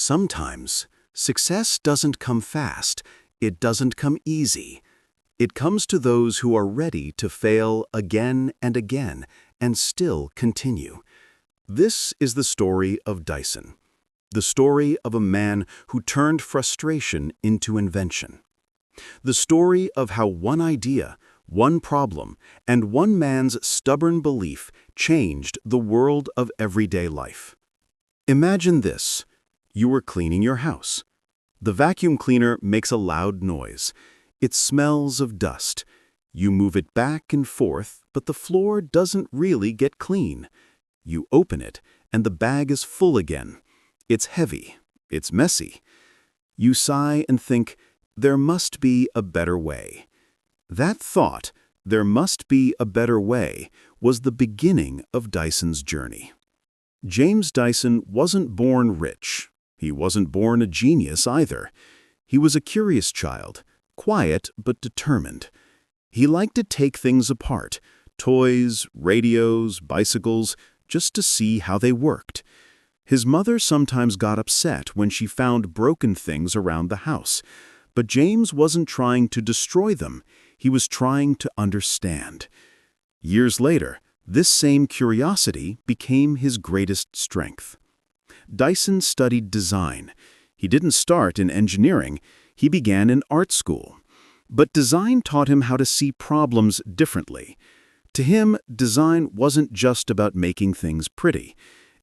Sometimes, success doesn't come fast, it doesn't come easy. It comes to those who are ready to fail again and still continue. This is the story of Dyson, the story of a man who turned frustration into invention. The story of how one idea, one problem, and one man's stubborn belief changed the world of everyday life. Imagine this. You were cleaning your house. The vacuum cleaner makes a loud noise. It smells of dust. You move it back and forth, but the floor doesn't really get clean. You open it, and the bag is full again. It's heavy. It's messy. You sigh and think, there must be a better way. That thought, there must be a better way, was the beginning of Dyson's journey. James Dyson wasn't born rich. He wasn't born a genius either. He was a curious child, quiet but determined. He liked to take things apart, toys, radios, bicycles, just to see how they worked. His mother sometimes got upset when she found broken things around the house, but James wasn't trying to destroy them. He was trying to understand. Years later, this same curiosity became his greatest strength. Dyson studied design. He didn't start in engineering. He began in art school. But design taught him how to see problems differently. To him, design wasn't just about making things pretty.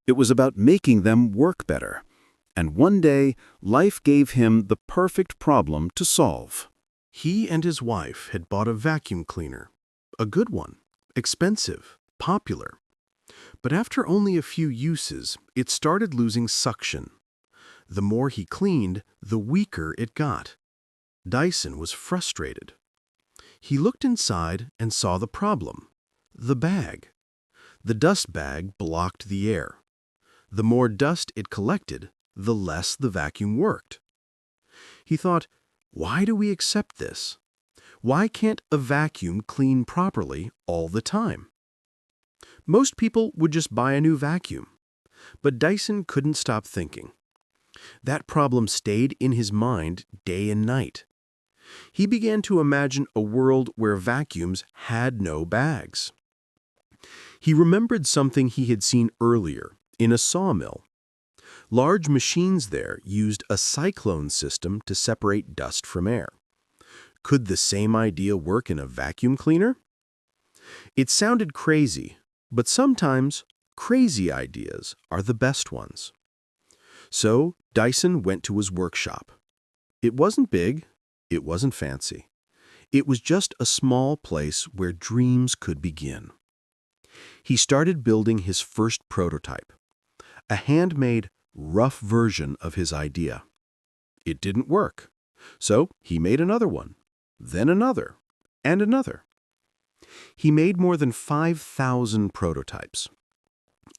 It was about making them work better. And one day, life gave him the perfect problem to solve. He and his wife had bought a vacuum cleaner. A good one, expensive, popular. But after only a few uses, it started losing suction. The more he cleaned, the weaker it got. Dyson was frustrated. He looked inside and saw the problem. The bag. The dust bag blocked the air. The more dust it collected, the less the vacuum worked. He thought, why do we accept this? Why can't a vacuum clean properly all the time? Most people would just buy a new vacuum. But Dyson couldn't stop thinking. That problem stayed in his mind day and night. He began to imagine a world where vacuums had no bags. He remembered something he had seen earlier in a sawmill. Large machines there used a cyclone system to separate dust from air. Could the same idea work in a vacuum cleaner? It sounded crazy, but sometimes crazy ideas are the best ones. So Dyson went to his workshop. It wasn't big, it wasn't fancy. It was just a small place where dreams could begin. He started building his first prototype, a handmade, rough version of his idea. It didn't work, so he made another one, then another, and another. He made more than 5,000 prototypes.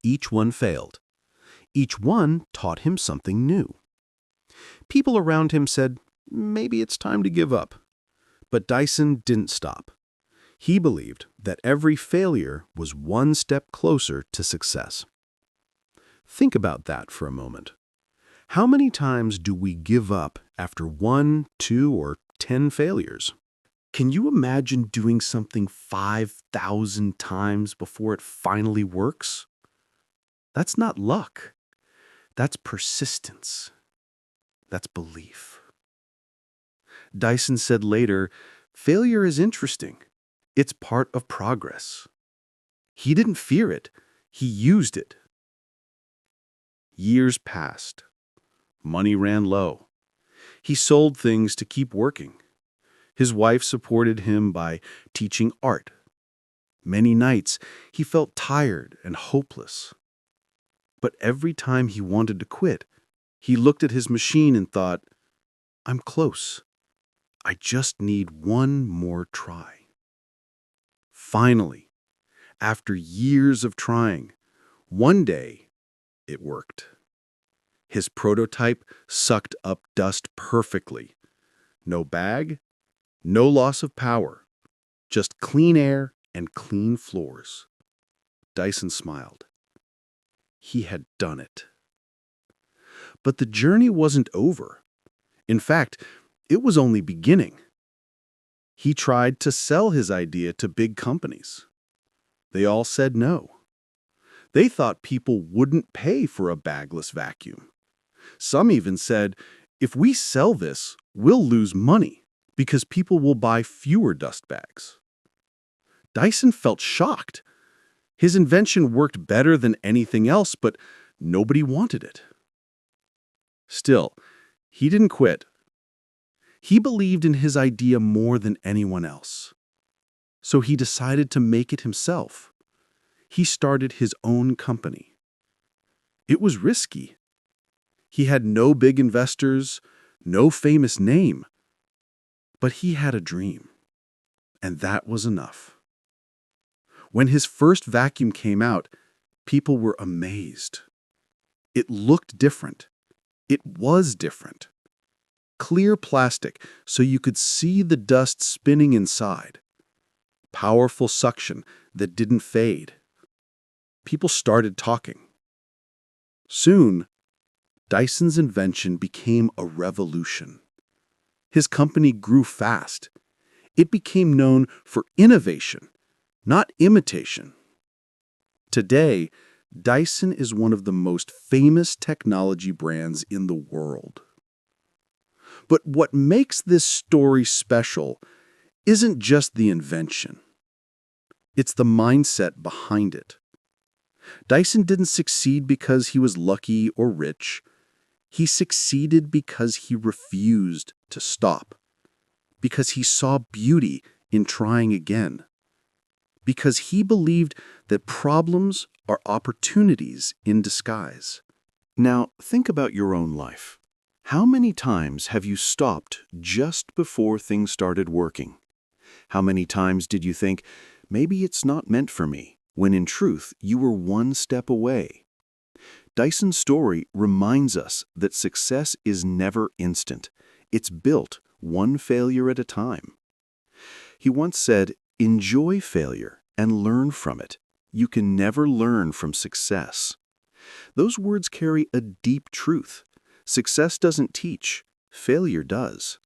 Each one failed. Each one taught him something new. People around him said, maybe it's time to give up. But Dyson didn't stop. He believed that every failure was one step closer to success. Think about that for a moment. How many times do we give up after 1, 2, or 10 failures? Can you imagine doing something 5,000 times before it finally works? That's not luck. That's persistence. That's belief. Dyson said later, failure is interesting. It's part of progress. He didn't fear it. He used it. Years passed. Money ran low. He sold things to keep working. His wife supported him by teaching art. Many nights, he felt tired and hopeless. But every time he wanted to quit, he looked at his machine and thought, I'm close. I just need one more try. Finally, after years of trying, one day it worked. His prototype sucked up dust perfectly. No bag, no loss of power, just clean air and clean floors. Dyson smiled. He had done it. But the journey wasn't over. In fact, it was only beginning. He tried to sell his idea to big companies. They all said no. They thought people wouldn't pay for a bagless vacuum. Some even said, if we sell this, we'll lose money because people will buy fewer dust bags. Dyson felt shocked. His invention worked better than anything else, but nobody wanted it. Still, he didn't quit. He believed in his idea more than anyone else. So he decided to make it himself. He started his own company. It was risky. He had no big investors, no famous name. But he had a dream, and that was enough. When his first vacuum came out, people were amazed. It looked different. It was different. Clear plastic so you could see the dust spinning inside. Powerful suction that didn't fade. People started talking. Soon, Dyson's invention became a revolution. His company grew fast. It became known for innovation, not imitation. Today, Dyson is one of the most famous technology brands in the world. But what makes this story special isn't just the invention. It's the mindset behind it. Dyson didn't succeed because he was lucky or rich. He succeeded because he refused to stop, because he saw beauty in trying again, because he believed that problems are opportunities in disguise. Now, think about your own life. How many times have you stopped just before things started working? How many times did you think, maybe it's not meant for me, when in truth you were one step away? Dyson's story reminds us that success is never instant. It's built one failure at a time. He once said, enjoy failure and learn from it. You can never learn from success. Those words carry a deep truth. Success doesn't teach, failure does.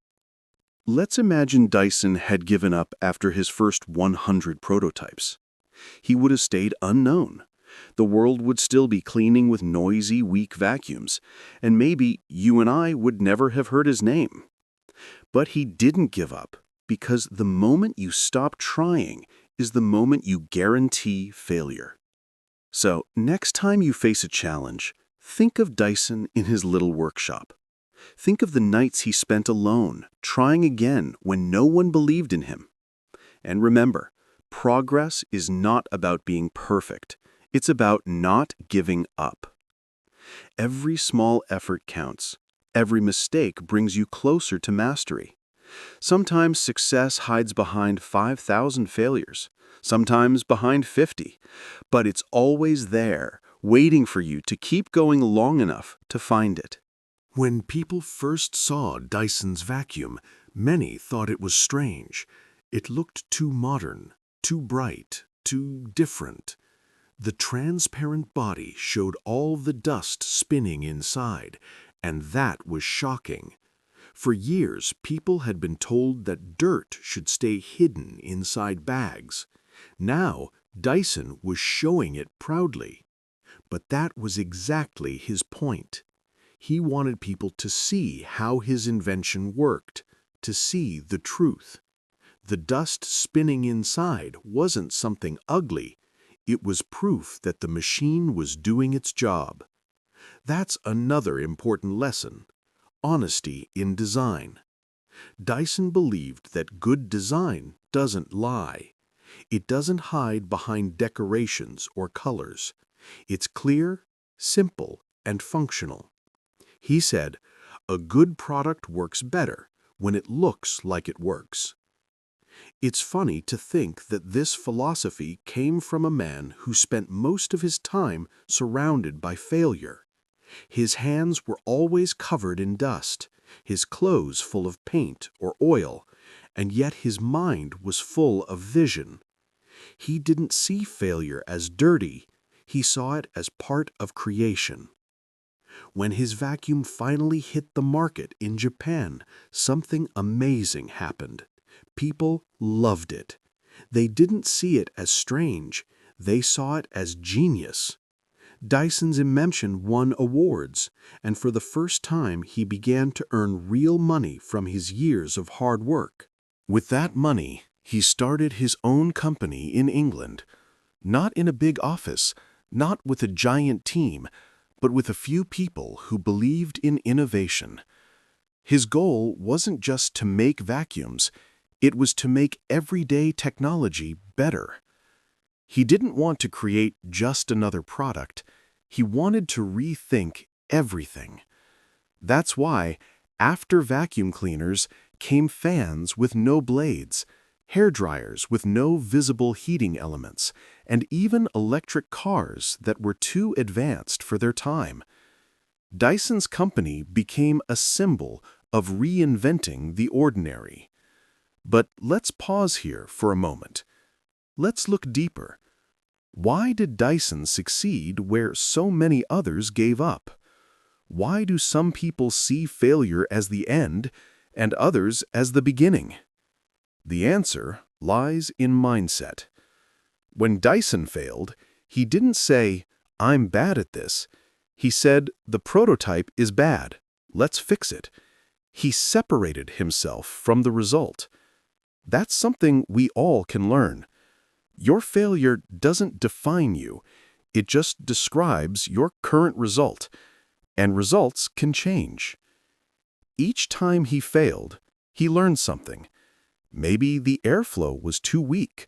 Let's imagine Dyson had given up after his first 100 prototypes. He would have stayed unknown. The world would still be cleaning with noisy, weak vacuums, and maybe you and I would never have heard his name. But he didn't give up, because the moment you stop trying is the moment you guarantee failure. So, next time you face a challenge, think of Dyson in his little workshop. Think of the nights he spent alone, trying again when no one believed in him. And remember, progress is not about being perfect. It's about not giving up. Every small effort counts. Every mistake brings you closer to mastery. Sometimes success hides behind 5,000 failures, sometimes behind 50, but it's always there, waiting for you to keep going long enough to find it. When people first saw Dyson's vacuum, many thought it was strange. It looked too modern, too bright, too different. The transparent body showed all the dust spinning inside, and that was shocking. For years, people had been told that dirt should stay hidden inside bags. Now, Dyson was showing it proudly. But that was exactly his point. He wanted people to see how his invention worked, to see the truth. The dust spinning inside wasn't something ugly. It was proof that the machine was doing its job. That's another important lesson: honesty in design. Dyson believed that good design doesn't lie. It doesn't hide behind decorations or colors. It's clear, simple, and functional. He said, a good product works better when it looks like it works. It's funny to think that this philosophy came from a man who spent most of his time surrounded by failure. His hands were always covered in dust, his clothes full of paint or oil, and yet his mind was full of vision. He didn't see failure as dirty, he saw it as part of creation. When his vacuum finally hit the market in Japan, something amazing happened. People loved it. They didn't see it as strange. They saw it as genius. Dyson's invention won awards, and for the first time he began to earn real money from his years of hard work. With that money, he started his own company in England. Not in a big office, not with a giant team, but with a few people who believed in innovation. His goal wasn't just to make vacuums, it was to make everyday technology better. He didn't want to create just another product. He wanted to rethink everything. That's why, after vacuum cleaners, came fans with no blades, hair dryers with no visible heating elements, and even electric cars that were too advanced for their time. Dyson's company became a symbol of reinventing the ordinary. But let's pause here for a moment. Let's look deeper. Why did Dyson succeed where so many others gave up? Why do some people see failure as the end and others as the beginning? The answer lies in mindset. When Dyson failed, he didn't say, "I'm bad at this." He said, "The prototype is bad. Let's fix it." He separated himself from the result. That's something we all can learn. Your failure doesn't define you. It just describes your current result, and results can change. Each time he failed, he learned something. Maybe the airflow was too weak.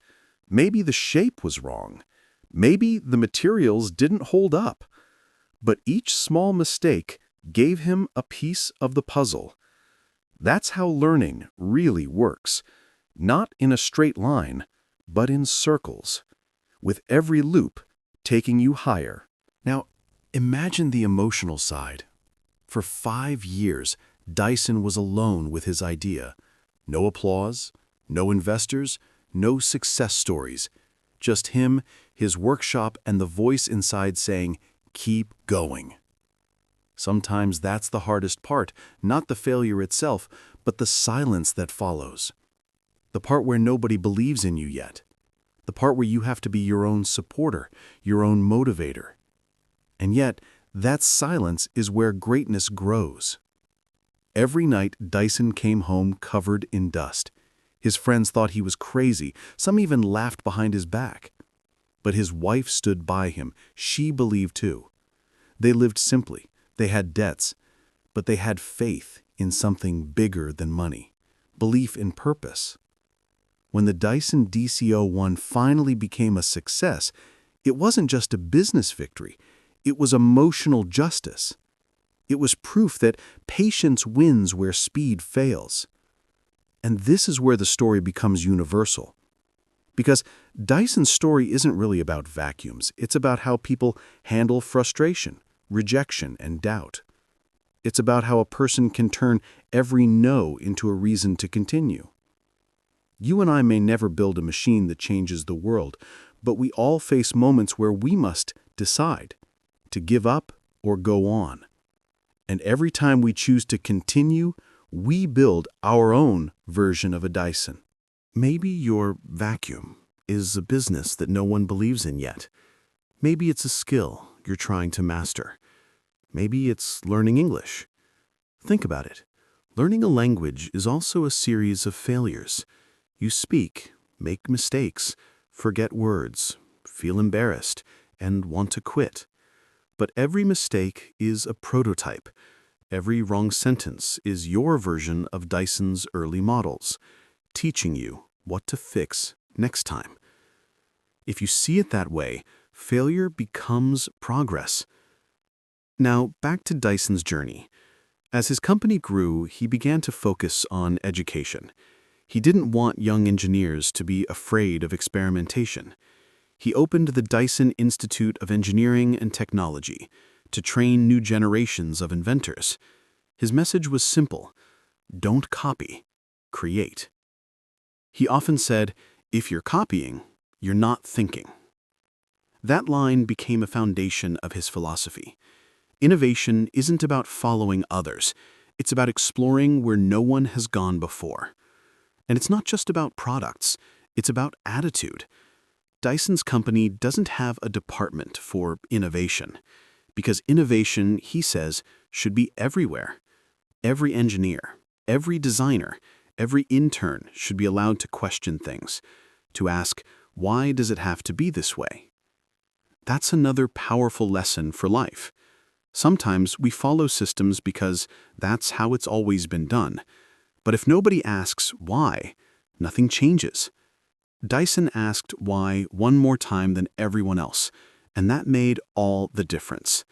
Maybe the shape was wrong. Maybe the materials didn't hold up. But each small mistake gave him a piece of the puzzle. That's how learning really works. Not in a straight line, but in circles, with every loop taking you higher. Now, imagine the emotional side. For 5 years, Dyson was alone with his idea. No applause, no investors, no success stories. Just him, his workshop, and the voice inside saying, "Keep going." Sometimes that's the hardest part, not the failure itself, but the silence that follows. The part where nobody believes in you yet. The part where you have to be your own supporter, your own motivator. And yet, that silence is where greatness grows. Every night, Dyson came home covered in dust. His friends thought he was crazy. Some even laughed behind his back. But his wife stood by him. She believed too. They lived simply. They had debts. But they had faith in something bigger than money. Belief in purpose. When the Dyson DC-01 finally became a success, it wasn't just a business victory. It was emotional justice. It was proof that patience wins where speed fails. And this is where the story becomes universal. Because Dyson's story isn't really about vacuums. It's about how people handle frustration, rejection, and doubt. It's about how a person can turn every no into a reason to continue. You and I may never build a machine that changes the world, but we all face moments where we must decide to give up or go on. And every time we choose to continue, we build our own version of a Dyson. Maybe your vacuum is a business that no one believes in yet. Maybe it's a skill you're trying to master. Maybe it's learning English. Think about it. Learning a language is also a series of failures. You speak, make mistakes, forget words, feel embarrassed, and want to quit. But every mistake is a prototype. Every wrong sentence is your version of Dyson's early models, teaching you what to fix next time. If you see it that way, failure becomes progress. Now, back to Dyson's journey. As his company grew, he began to focus on education. He didn't want young engineers to be afraid of experimentation. He opened the Dyson Institute of Engineering and Technology to train new generations of inventors. His message was simple: don't copy, create. He often said, if you're copying, you're not thinking. That line became a foundation of his philosophy. Innovation isn't about following others. It's about exploring where no one has gone before. And it's not just about products. It's about attitude. Dyson's company doesn't have a department for innovation, because innovation, he says, should be everywhere. Every engineer, every designer, every intern should be allowed to question things, to ask, why does it have to be this way? That's another powerful lesson for life. Sometimes we follow systems because that's how it's always been done. But if nobody asks why, nothing changes. Dyson asked why one more time than everyone else, and that made all the difference.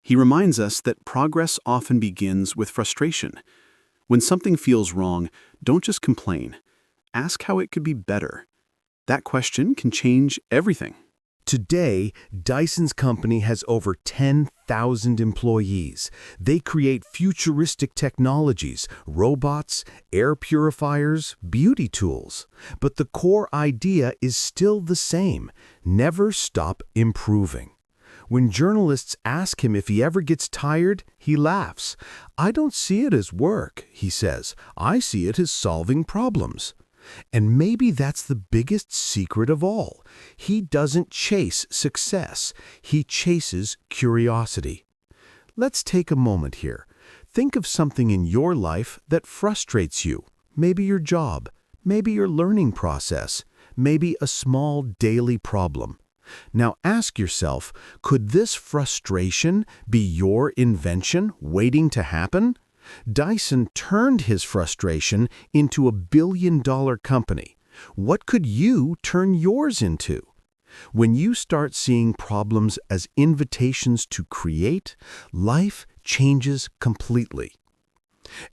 He reminds us that progress often begins with frustration. When something feels wrong, don't just complain. Ask how it could be better. That question can change everything. Today, Dyson's company has over 10,000 employees. They create futuristic technologies, robots, air purifiers, beauty tools. But the core idea is still the same: never stop improving. When journalists ask him if he ever gets tired, he laughs. "I don't see it as work," he says. "I see it as solving problems." And maybe that's the biggest secret of all. He doesn't chase success. He chases curiosity. Let's take a moment here. Think of something in your life that frustrates you. Maybe your job, maybe your learning process, maybe a small daily problem. Now ask yourself, could this frustration be your invention waiting to happen? Dyson turned his frustration into a billion-dollar company. What could you turn yours into? When you start seeing problems as invitations to create, life changes completely.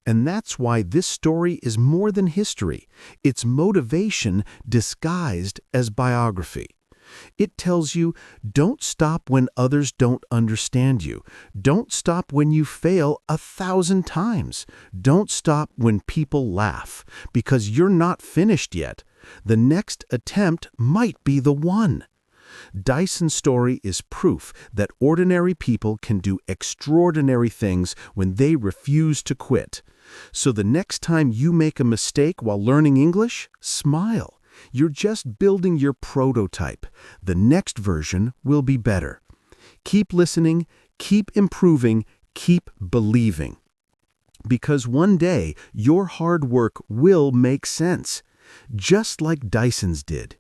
And that's why this story is more than history. It's motivation disguised as biography. It tells you, don't stop when others don't understand you. Don't stop when you fail 1,000 times. Don't stop when people laugh, because you're not finished yet. The next attempt might be the one. Dyson's story is proof that ordinary people can do extraordinary things when they refuse to quit. So the next time you make a mistake while learning English, smile. You're just building your prototype. The next version will be better. Keep listening, keep improving, keep believing. Because one day, your hard work will make sense, just like Dyson's did.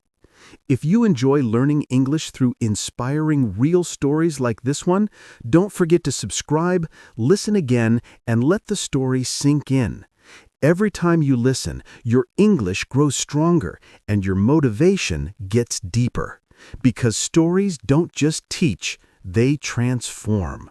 If you enjoy learning English through inspiring real stories like this one, don't forget to subscribe, listen again, and let the story sink in. Every time you listen, your English grows stronger and your motivation gets deeper. Because stories don't just teach, they transform.